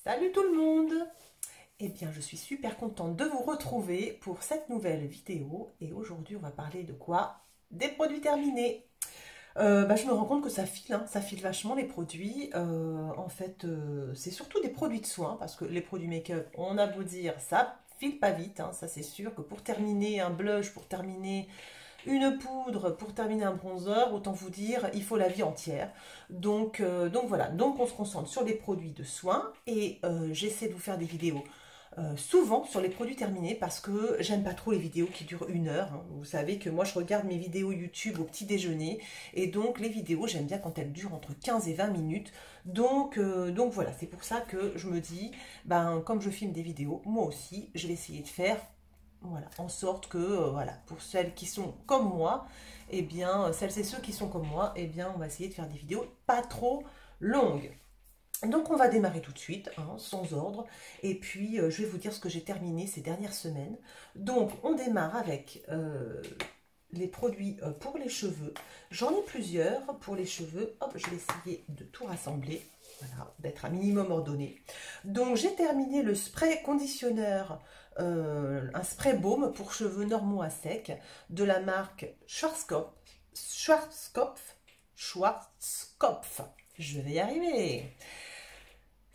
Salut tout le monde! Eh bien, je suis super contente de vous retrouver pour cette nouvelle vidéo. Et aujourd'hui, on va parler de quoi? Des produits terminés. Je me rends compte que ça file vachement les produits. C'est surtout des produits de soins, parce que les produits make-up, on a beau dire, ça file pas vite. Ça, c'est sûr que pour terminer un blush, pour terminer une poudre, pour terminer un bronzer, autant vous dire, il faut la vie entière. Donc voilà, donc on se concentre sur les produits de soins et j'essaie de vous faire des vidéos souvent sur les produits terminés parce que j'aime pas trop les vidéos qui durent 1 heure. Vous savez que moi je regarde mes vidéos YouTube au petit déjeuner et donc les vidéos j'aime bien quand elles durent entre 15 et 20 minutes. Donc voilà, c'est pour ça que je me dis, comme je filme des vidéos, moi aussi je vais essayer de faire voilà, en sorte que, voilà, pour celles qui sont comme moi, eh bien, celles et ceux qui sont comme moi, eh bien, on va essayer de faire des vidéos pas trop longues. Donc, on va démarrer tout de suite, sans ordre, et puis je vais vous dire ce que j'ai terminé ces dernières semaines. Donc, on démarre avec les produits pour les cheveux. J'en ai plusieurs pour les cheveux. Hop, je vais essayer de tout rassembler, voilà, d'être un minimum ordonné. Donc, j'ai terminé le spray conditionneur, un spray baume pour cheveux normaux à sec de la marque Schwarzkopf. Je vais y arriver.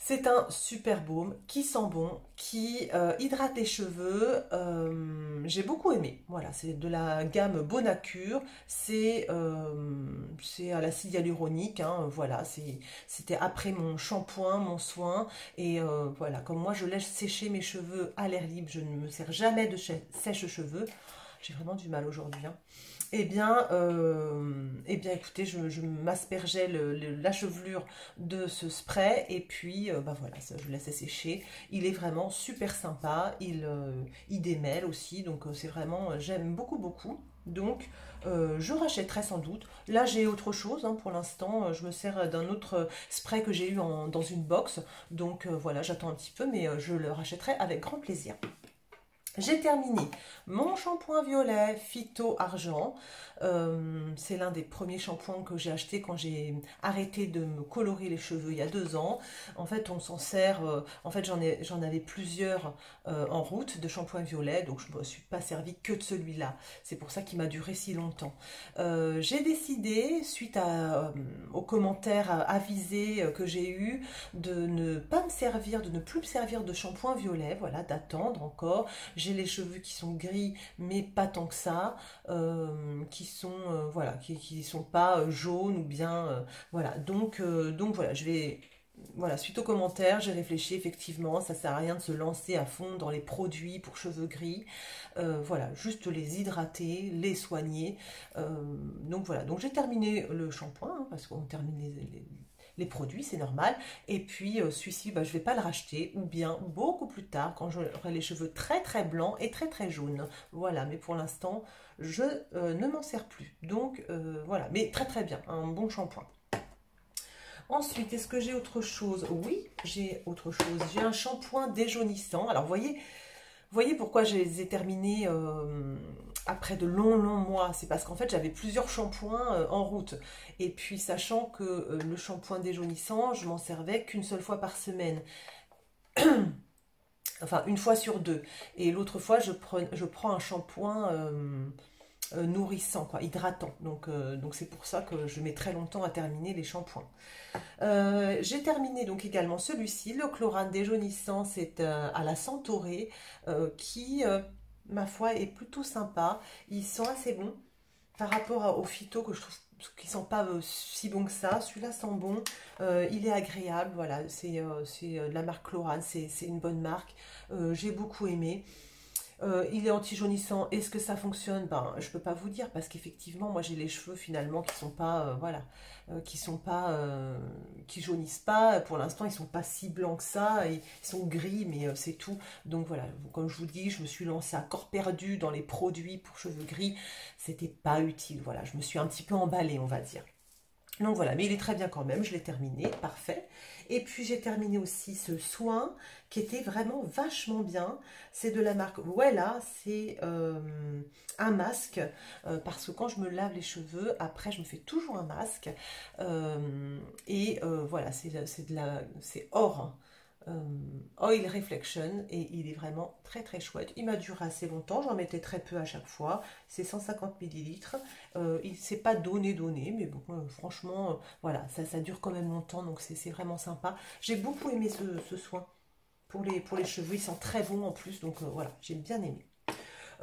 C'est un super baume qui sent bon, qui hydrate les cheveux. J'ai beaucoup aimé. Voilà, c'est de la gamme Bonacure. C'est à l'acide hyaluronique. Voilà, c'était après mon shampoing, mon soin. Et voilà, comme moi je laisse sécher mes cheveux à l'air libre, je ne me sers jamais de sèche-cheveux. J'ai vraiment du mal aujourd'hui. Écoutez, je m'aspergeais la chevelure de ce spray et puis voilà, je laissais sécher. Il est vraiment super sympa, il démêle aussi, donc c'est vraiment, j'aime beaucoup beaucoup. Donc je rachèterai sans doute. Là j'ai autre chose, pour l'instant je me sers d'un autre spray que j'ai eu dans une box. Donc voilà, j'attends un petit peu mais je le rachèterai avec grand plaisir. J'ai terminé mon shampoing violet Phyto Argent. C'est l'un des premiers shampoings que j'ai acheté quand j'ai arrêté de me colorer les cheveux il y a 2 ans. En fait, on s'en sert. En fait, j'en avais plusieurs en route de shampoing violet, donc je ne me suis pas servi que de celui-là. C'est pour ça qu'il m'a duré si longtemps. J'ai décidé, suite aux commentaires avisés que j'ai eus, de ne pas me servir, de ne plus me servir de shampoing violet. Voilà, d'attendre encore. J'ai les cheveux qui sont gris, mais pas tant que ça, qui sont voilà, qui sont pas jaunes ou bien voilà. Donc voilà, voilà, suite aux commentaires, j'ai réfléchi, effectivement, ça sert à rien de se lancer à fond dans les produits pour cheveux gris. Voilà, juste les hydrater, les soigner. Donc voilà, donc j'ai terminé le shampoing, parce qu'on termine les produits, c'est normal. Et puis celui-ci, je ne vais pas le racheter, ou bien beaucoup plus tard, quand j'aurai les cheveux très très blancs et très très jaunes. Voilà, mais pour l'instant, je ne m'en sers plus. Donc voilà, mais très très bien, un bon shampoing. Ensuite, est-ce que j'ai autre chose? Oui, j'ai autre chose. J'ai un shampoing déjaunissant. Alors, voyez pourquoi je les ai terminés après de longs mois. C'est parce qu'en fait, j'avais plusieurs shampoings en route. Et puis, sachant que le shampoing déjaunissant, je m'en servais qu'une seule fois par semaine. Enfin, une fois sur 2. Et l'autre fois, je prends un shampoing nourrissant, quoi, hydratant. Donc c'est pour ça que je mets très longtemps à terminer les shampoings. J'ai terminé donc également celui-ci, le Chlorane déjaunissant, c'est à la Centaurée, qui, ma foi, est plutôt sympa. Ils sont assez bons par rapport aux phyto que je trouve qui ne sont pas si bons que ça. Celui-là sent bon, il est agréable, voilà, c'est de la marque Chlorane, c'est une bonne marque. J'ai beaucoup aimé. Il est anti-jaunissant. Est-ce que ça fonctionne? Je peux pas vous dire parce qu'effectivement, moi j'ai les cheveux finalement qui sont pas, voilà, qui jaunissent pas. Pour l'instant, ils sont pas si blancs que ça. Ils sont gris, mais c'est tout. Donc voilà, comme je vous dis, je me suis lancée à corps perdu dans les produits pour cheveux gris. C'était pas utile. Voilà, je me suis un petit peu emballée, on va dire. Donc voilà, mais il est très bien quand même, je l'ai terminé, parfait. Et puis j'ai terminé aussi ce soin qui était vraiment vachement bien. C'est de la marque Wella, c'est un masque, parce que quand je me lave les cheveux, après je me fais toujours un masque. Voilà, c'est or. Oil Reflection, et il est vraiment très très chouette. Il m'a duré assez longtemps, j'en mettais très peu à chaque fois. C'est 150 millilitres. C'est pas donné, mais bon, franchement, voilà, ça dure quand même longtemps, donc c'est vraiment sympa. J'ai beaucoup aimé ce soin pour les cheveux, il sent très bon en plus, donc voilà, j'ai bien aimé.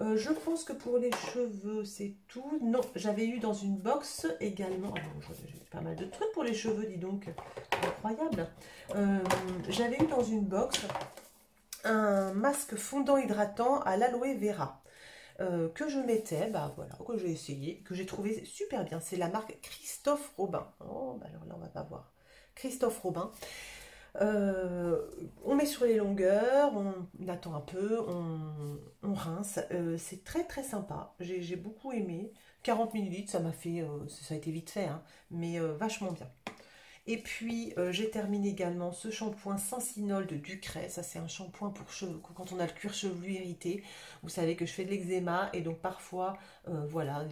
Je pense que pour les cheveux, c'est tout. Non, j'avais eu dans une box également. Ah bon, j'ai pas mal de trucs pour les cheveux, dis donc. Incroyable. J'avais eu dans une box un masque fondant hydratant à l'aloe vera. Que je mettais, bah voilà, que j'ai essayé, que j'ai trouvé super bien. C'est la marque Christophe Robin. Oh, bah alors là, on va pas voir. Christophe Robin. On met sur les longueurs, on attend un peu, on rince. C'est très très sympa. J'ai beaucoup aimé. 40 millilitres, ça m'a fait, ça a été vite fait, hein, mais vachement bien. Et puis, j'ai terminé également ce shampoing Sensinol de Ducret. Ça, c'est un shampoing pour cheveux, quand on a le cuir chevelu irrité. Vous savez que je fais de l'eczéma et donc parfois, voilà,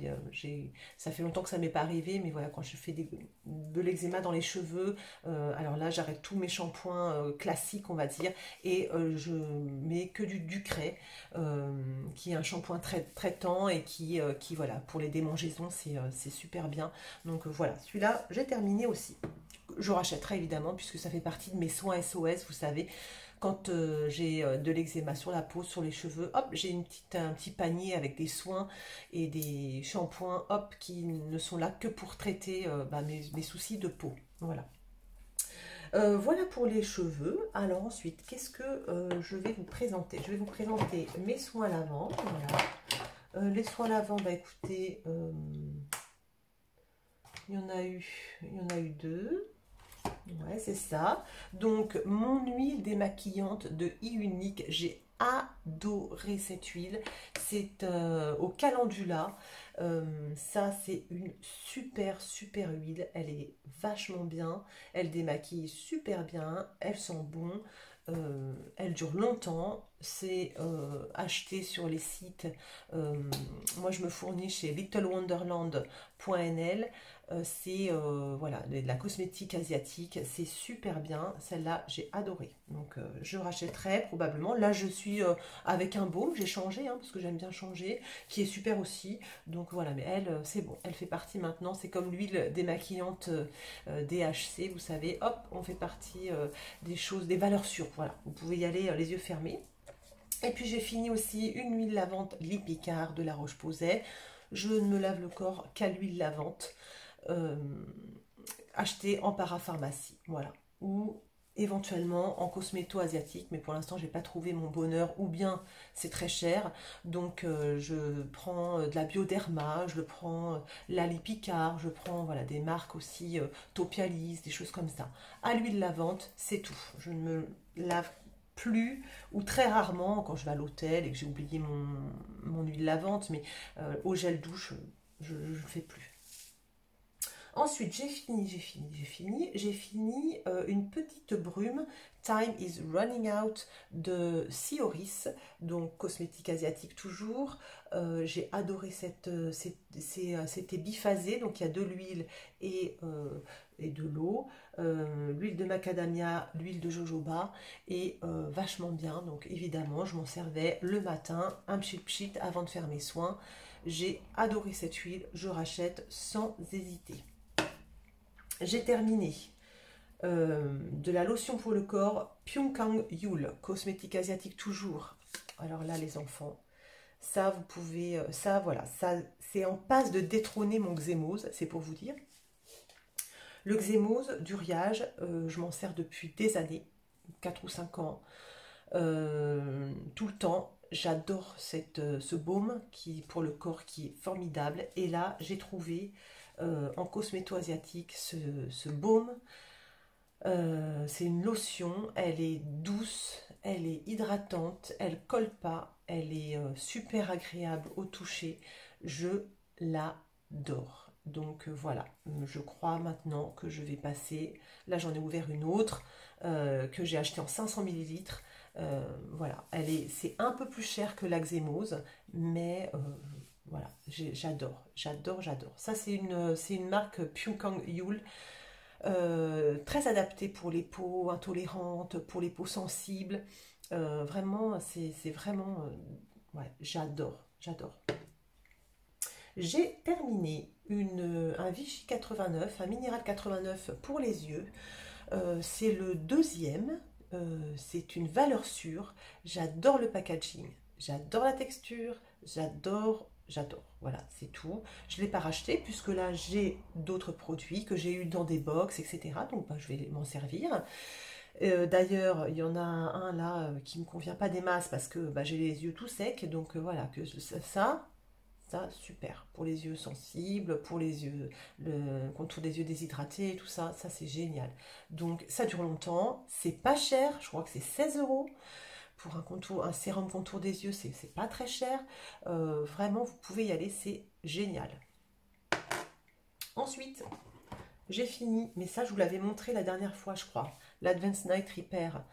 ça fait longtemps que ça m'est pas arrivé, mais voilà, quand je fais de l'eczéma dans les cheveux, alors là, j'arrête tous mes shampoings classiques, on va dire, et je mets que du Ducret, qui est un shampoing très traitant et qui voilà, pour les démangeaisons, c'est super bien. Donc voilà, celui-là, j'ai terminé aussi. Je rachèterai évidemment puisque ça fait partie de mes soins SOS, vous savez, quand j'ai de l'eczéma sur la peau, sur les cheveux, hop, j'ai un petit panier avec des soins et des shampoings, hop, qui ne sont là que pour traiter mes soucis de peau. Voilà. Voilà pour les cheveux. Alors ensuite, qu'est-ce que je vais vous présenter? Je vais vous présenter mes soins lavant. Voilà. Les soins lavant, bah écoutez, il y en a eu deux. Ouais, c'est ça. Donc, mon huile démaquillante de e-Unique, j'ai adoré cette huile. C'est au calendula. Ça, c'est une super huile. Elle est vachement bien. Elle démaquille super bien. Elle sent bon. Elle dure longtemps. C'est acheté sur les sites. Moi, je me fournis chez littlewonderland.nl. C'est voilà, de la cosmétique asiatique, c'est super bien. Celle-là, j'ai adoré. Donc, je rachèterai probablement. Là, je suis avec un baume, j'ai changé, hein, parce que j'aime bien changer, qui est super aussi. Donc voilà, mais elle, c'est bon, elle fait partie maintenant. C'est comme l'huile démaquillante DHC, vous savez, hop, on fait partie des choses, des valeurs sûres. Voilà, vous pouvez y aller les yeux fermés. Et puis j'ai fini aussi une huile lavante Lipicard de La Roche-Posay. Je ne me lave le corps qu'à l'huile lavante. euh, Achetée en parapharmacie, voilà, ou éventuellement en cosméto asiatique, mais pour l'instant j'ai pas trouvé mon bonheur, ou bien c'est très cher, donc je prends de la Bioderma, je le prends la Lipicard, je prends voilà des marques aussi Topialis, des choses comme ça. À l'huile lavante, c'est tout. Je ne me lave plus ou très rarement quand je vais à l'hôtel et que j'ai oublié mon huile lavante, mais au gel douche, je ne le fais plus. Ensuite, j'ai fini une petite brume Time is Running Out de Sioris, donc cosmétique asiatique toujours. J'ai adoré c'était biphasé, donc il y a de l'huile et de l'eau, l'huile de macadamia, l'huile de jojoba, et vachement bien. Donc évidemment, je m'en servais le matin, un pchit avant de faire mes soins. J'ai adoré cette huile, je rachète sans hésiter. J'ai terminé de la lotion pour le corps Pyongkang Yule, cosmétique asiatique toujours. Alors là, les enfants, ça vous pouvez, ça voilà, ça c'est en passe de détrôner mon Xémose, c'est pour vous dire. Le Xémose du Riage, je m'en sers depuis des années, 4 ou 5 ans, tout le temps. J'adore ce baume pour le corps qui est formidable. Et là, j'ai trouvé en cosméto asiatique ce baume. C'est une lotion, elle est douce, elle est hydratante, elle colle pas, elle est super agréable au toucher. Je l'adore. Donc voilà, je crois maintenant que je vais passer. Là, j'en ai ouvert une autre que j'ai achetée en 500 millilitres. Voilà, c'est un peu plus cher que la Xémose, mais voilà, j'adore. Ça, c'est une marque Pyongkang Yule. Très adapté pour les peaux intolérantes, pour les peaux sensibles. Vraiment, c'est vraiment... ouais, j'adore, j'adore. J'ai terminé un Vichy 89, un Minéral 89 pour les yeux. C'est le deuxième. C'est une valeur sûre. J'adore le packaging. J'adore la texture. J'adore. Voilà, c'est tout. Je ne l'ai pas racheté puisque là, j'ai d'autres produits que j'ai eu dans des box, etc. Donc, bah, je vais m'en servir. D'ailleurs, il y en a un là qui ne me convient pas des masses parce que bah, j'ai les yeux tout secs. Donc, voilà, que ça, super. Pour les yeux sensibles, pour les yeux, le contour des yeux déshydratés, tout ça, ça c'est génial. Donc ça dure longtemps, c'est pas cher, je crois que c'est 16 euros. Pour un sérum contour des yeux, c'est pas très cher. Vraiment, vous pouvez y aller, c'est génial. Ensuite, j'ai fini, mais ça je vous l'avais montré la dernière fois, je crois. L'Advanced Night Repair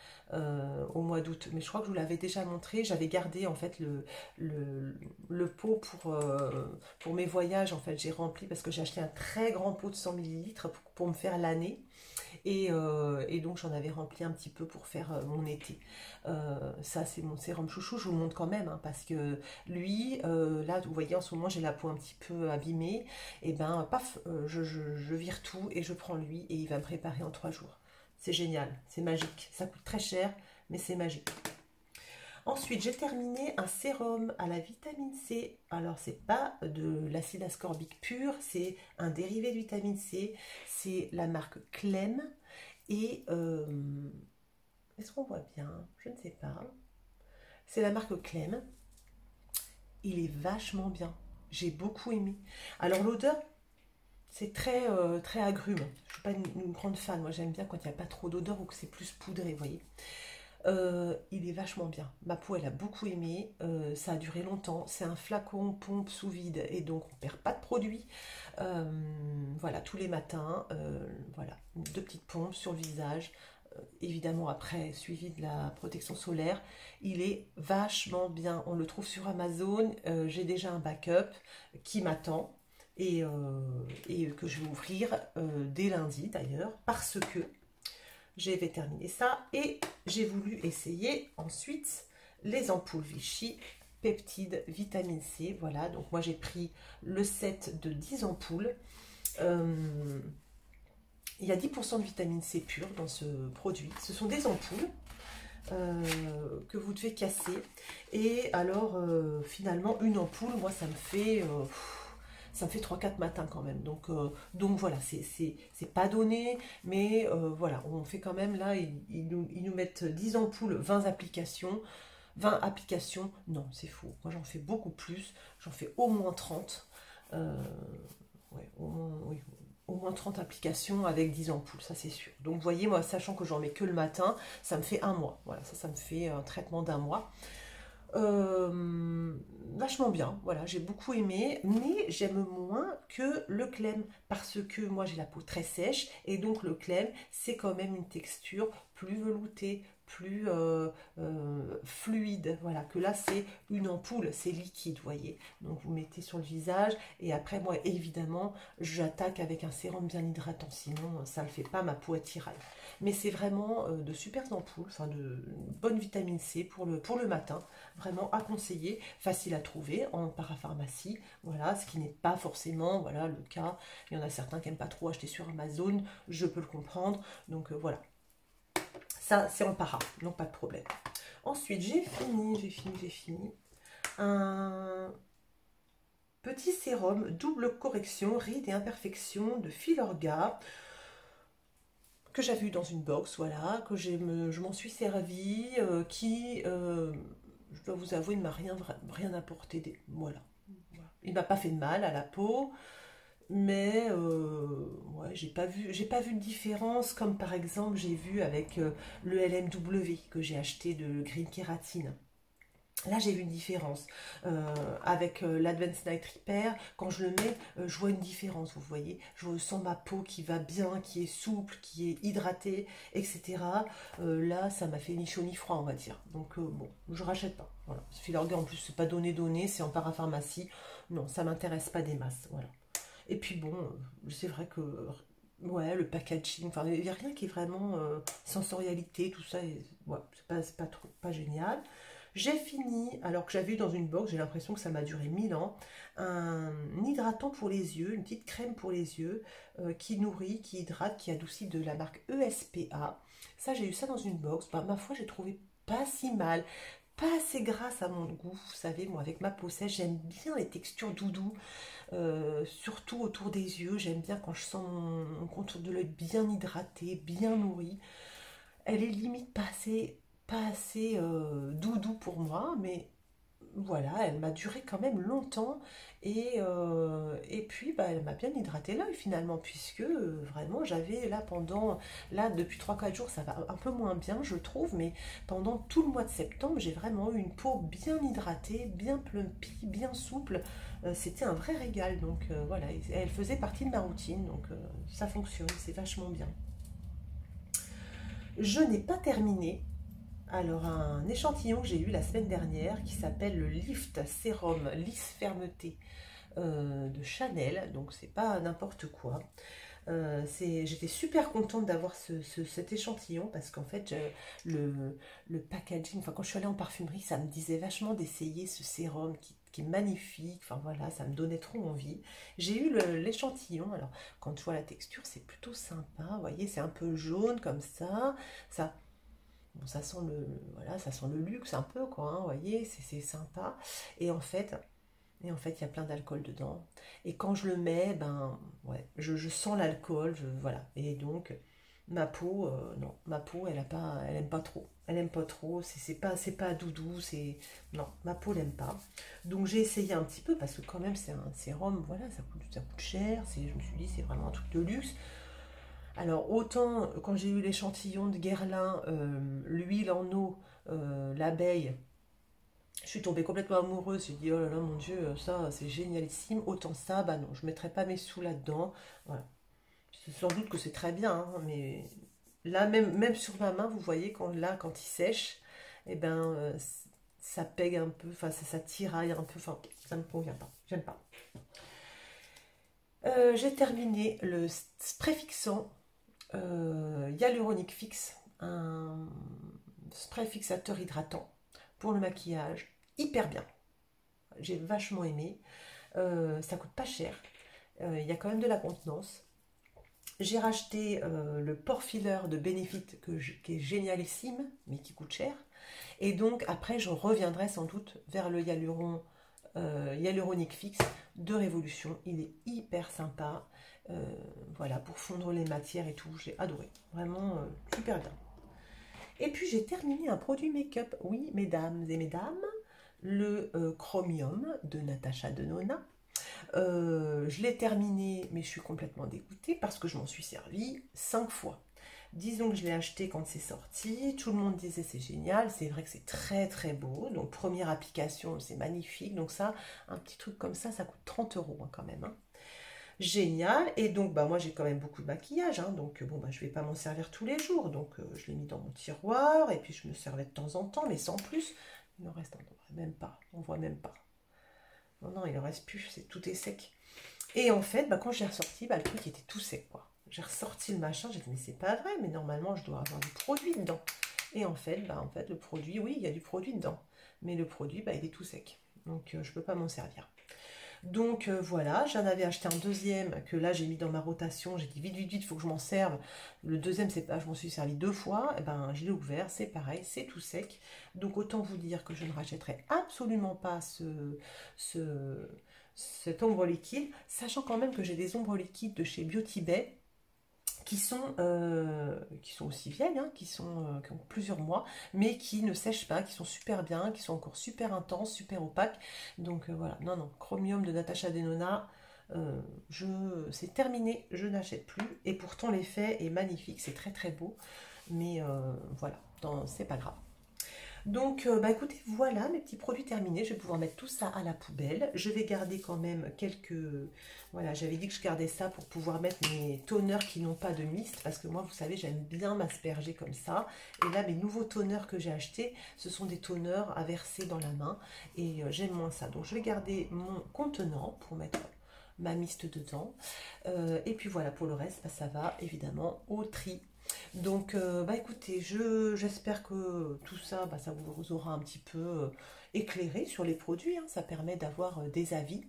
au mois d'août. Mais je crois que je vous l'avais déjà montré. J'avais gardé en fait le pot pour mes voyages. En fait, j'ai rempli parce que j'ai acheté un très grand pot de 100 millilitres pour me faire l'année. Et donc j'en avais rempli un petit peu pour faire mon été. Ça c'est mon sérum chouchou, je vous le montre quand même, hein, parce que lui, là vous voyez en ce moment j'ai la peau un petit peu abîmée, et ben paf, je vire tout et je prends lui et il va me préparer en 3 jours. C'est génial, c'est magique, ça coûte très cher mais c'est magique. Ensuite, j'ai terminé un sérum à la vitamine C. Alors, c'est pas de l'acide ascorbique pur, c'est un dérivé de vitamine C. C'est la marque Clem. Et est-ce qu'on voit bien? Je ne sais pas. C'est la marque Clem. Il est vachement bien. J'ai beaucoup aimé. Alors, l'odeur, c'est très agrume. Je ne suis pas une grande fan. Moi, j'aime bien quand il n'y a pas trop d'odeur ou que c'est plus poudré, vous voyez. Il est vachement bien. Ma peau, elle a beaucoup aimé. Ça a duré longtemps. C'est un flacon pompe sous vide et donc on perd pas de produit. Voilà, tous les matins, voilà, 2 petites pompes sur le visage. Évidemment, après, suivi de la protection solaire. Il est vachement bien. On le trouve sur Amazon. J'ai déjà un backup qui m'attend et que je vais ouvrir dès lundi d'ailleurs parce que j'ai terminé ça et j'ai voulu essayer ensuite les ampoules Vichy peptides vitamine C. Voilà, donc moi j'ai pris le set de 10 ampoules. Il y a 10% de vitamine C pure dans ce produit. Ce sont des ampoules que vous devez casser. Et alors, finalement, une ampoule, moi, ça me fait 3-4 matins quand même. Donc voilà, c'est pas donné, mais voilà, on fait quand même là, ils nous mettent 10 ampoules, 20 applications. 20 applications, non, c'est faux. Moi, j'en fais beaucoup plus. J'en fais au moins 30. Ouais, oui, au moins 30 applications avec 10 ampoules, ça c'est sûr. Donc, vous voyez, moi, sachant que j'en mets que le matin, ça me fait un mois. Voilà, ça me fait un traitement d'un mois. Vachement bien, voilà, j'ai beaucoup aimé, mais j'aime moins que le Clem parce que moi j'ai la peau très sèche et donc le Clem c'est quand même une texture plus veloutée, plus fluide, voilà, que là c'est une ampoule, c'est liquide, vous voyez, donc vous mettez sur le visage et après moi évidemment j'attaque avec un sérum bien hydratant, sinon ça ne le fait pas, ma peau attiraille. Mais c'est vraiment de super ampoules, enfin de bonne vitamine C pour le matin, vraiment à conseiller, facile à trouver en parapharmacie, voilà, ce qui n'est pas forcément voilà, le cas. Il y en a certains qui n'aiment pas trop acheter sur Amazon, je peux le comprendre, donc voilà. Ça, c'est en para, donc pas de problème. Ensuite, j'ai fini un petit sérum double correction rides et imperfections de Filorga que j'avais eu dans une box, voilà, que je m'en suis servi, je dois vous avouer, ne m'a rien apporté. Voilà. Il m'a pas fait de mal à la peau, mais ouais, j'ai pas vu de différence, comme par exemple j'ai vu avec le LMW que j'ai acheté de Green Kératine. Là, j'ai vu une différence. Avec l'Advanced Night Repair, quand je le mets, je vois une différence, vous voyez. Je sens ma peau qui va bien, qui est souple, qui est hydratée, etc. Là, ça m'a fait ni chaud ni froid, on va dire. Donc, bon, je rachète pas. Voilà. Ce Filorga, en plus, c'est pas donné, c'est en parapharmacie. Non, ça m'intéresse pas des masses, voilà. Et puis, bon, c'est vrai que Ouais, le packaging, enfin, il n'y a rien qui est vraiment sensorialité, tout ça, ouais, c'est pas trop, pas génial. J'ai fini, alors que j'avais eu dans une box, j'ai l'impression que ça m'a duré 1000 ans, un hydratant pour les yeux, une petite crème pour les yeux, qui nourrit, qui hydrate, qui adoucit, de la marque ESPA. Ça, j'ai eu ça dans une box, bah, ma foi, j'ai trouvé pas si mal. Pas assez grasse à mon goût, vous savez, moi avec ma peau sèche, j'aime bien les textures doudou, surtout autour des yeux. J'aime bien quand je sens mon contour de l'œil bien hydraté, bien nourri. Elle est limite pas assez doudou pour moi, mais voilà, elle m'a duré quand même longtemps. Et puis, bah, elle m'a bien hydraté l'œil finalement, puisque vraiment, j'avais là là, depuis 3 4 jours, ça va un peu moins bien, je trouve, mais pendant tout le mois de septembre, j'ai vraiment eu une peau bien hydratée, bien plumpy, bien souple. C'était un vrai régal, donc voilà, elle faisait partie de ma routine, donc ça fonctionne, c'est vachement bien. Je n'ai pas terminé. Alors, un échantillon que j'ai eu la semaine dernière qui s'appelle le Lift Sérum Lisse Fermeté de Chanel, donc c'est pas n'importe quoi. J'étais super contente d'avoir cet échantillon parce qu'en fait, le packaging, enfin quand je suis allée en parfumerie, ça me disait vachement d'essayer ce sérum qui est magnifique, enfin voilà, ça me donnait trop envie. J'ai eu l'échantillon, alors quand je vois la texture, c'est plutôt sympa, vous voyez, c'est un peu jaune comme ça, bon, ça sent voilà, ça sent le luxe un peu, quoi, hein, vous voyez, c'est sympa. Et en fait, il y a plein d'alcool dedans. Et quand je le mets, ben, ouais, je sens l'alcool, voilà. Et donc, ma peau, non, ma peau, elle aime pas trop. Elle aime pas trop, c'est pas doudou, non, ma peau l'aime pas. Donc j'ai essayé un petit peu, parce que quand même, c'est un sérum, voilà, ça coûte cher. Je me suis dit, c'est vraiment un truc de luxe. Alors, autant quand j'ai eu l'échantillon de Guerlain, l'huile en eau, l'abeille, je suis tombée complètement amoureuse. J'ai dit, oh là là, mon Dieu, ça, c'est génialissime. Autant ça, bah non, je ne mettrai pas mes sous là-dedans. Voilà. Sans doute que c'est très bien, hein, mais là, même sur ma main, vous voyez, quand il sèche, eh ben, ça pègue un peu, enfin, ça tiraille un peu, enfin, ça ne me convient pas. J'aime pas. J'ai terminé le spray fixant Hyaluronic Fix, un spray fixateur hydratant pour le maquillage, hyper bien. J'ai vachement aimé. Ça coûte pas cher. Il y a quand même de la contenance. J'ai racheté le pore filler de Benefit qui est génialissime, mais qui coûte cher. Et donc après, je reviendrai sans doute vers le Hyaluronic Fix de Révolution. Il est hyper sympa. Voilà, pour fondre les matières et tout. J'ai adoré. Vraiment super bien. Et puis j'ai terminé un produit make-up. Oui, mesdames et mesdames, le Chromium de Natasha Denona. Je l'ai terminé, mais je suis complètement dégoûtée parce que je m'en suis servi 5 fois. Disons que je l'ai acheté quand c'est sorti, tout le monde disait c'est génial, c'est vrai que c'est très très beau, donc première application c'est magnifique, donc ça, un petit truc comme ça coûte 30 € hein, quand même. Hein. Génial, et donc bah, moi j'ai quand même beaucoup de maquillage, hein, donc bon bah je vais pas m'en servir tous les jours, donc je l'ai mis dans mon tiroir, et puis je me servais de temps en temps, mais sans plus, il me reste, on voit même pas. Non, non, il ne reste plus, tout est sec. Et en fait, bah, quand j'ai ressorti, bah, le truc était tout sec, quoi. J'ai ressorti le machin, j'ai dit, mais c'est pas vrai, mais normalement, je dois avoir du produit dedans. Et en fait, le produit, oui, il y a du produit dedans. Mais le produit, bah, il est tout sec. Donc, je ne peux pas m'en servir. Donc, voilà, j'en avais acheté un deuxième que là, j'ai mis dans ma rotation. J'ai dit, vite, vite, vite, il faut que je m'en serve. Le deuxième, c'est pas, je m'en suis servi 2 fois. Et ben, je l'ai ouvert, c'est pareil, c'est tout sec. Donc, autant vous dire que je ne rachèterai absolument pas cette ombre liquide, sachant quand même que j'ai des ombres liquides de chez Beauty Bay qui sont aussi vieilles, hein, qui ont plusieurs mois, mais qui ne sèchent pas, qui sont super bien, qui sont encore super intenses, super opaques. Donc voilà, non, non, Chromium de Natasha Denona, c'est terminé, je n'achète plus. Et pourtant l'effet est magnifique, c'est très très beau, mais voilà, c'est pas grave. Donc, bah écoutez, voilà mes petits produits terminés. Je vais pouvoir mettre tout ça à la poubelle. Je vais garder quand même quelques... Voilà, j'avais dit que je gardais ça pour pouvoir mettre mes toners qui n'ont pas de mist. Parce que moi, vous savez, j'aime bien m'asperger comme ça. Et là, mes nouveaux toners que j'ai achetés, ce sont des toners à verser dans la main. Et j'aime moins ça. Donc, je vais garder mon contenant pour mettre ma miste dedans. Et puis voilà, pour le reste, bah, ça va évidemment au tri. Donc, bah écoutez, j'espère que tout ça, bah, ça vous aura un petit peu éclairé sur les produits, hein. Ça permet d'avoir des avis.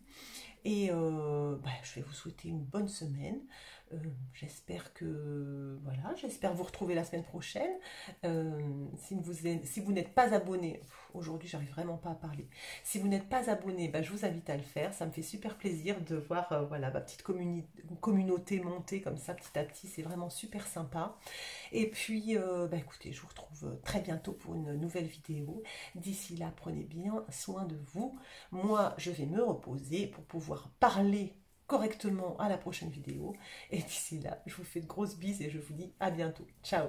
Et bah, je vais vous souhaiter une bonne semaine. J'espère que voilà, j'espère vous retrouver la semaine prochaine. Si vous n'êtes pas abonné, aujourd'hui j'arrive vraiment pas à parler. Si vous n'êtes pas abonné, bah, je vous invite à le faire. Ça me fait super plaisir de voir voilà, ma petite communauté monter comme ça petit à petit. C'est vraiment super sympa. Et puis bah, écoutez, je vous retrouve très bientôt pour une nouvelle vidéo. D'ici là, prenez bien soin de vous. Moi, je vais me reposer pour pouvoir parler correctement à la prochaine vidéo. Et d'ici là, je vous fais de grosses bises et je vous dis à bientôt. Ciao!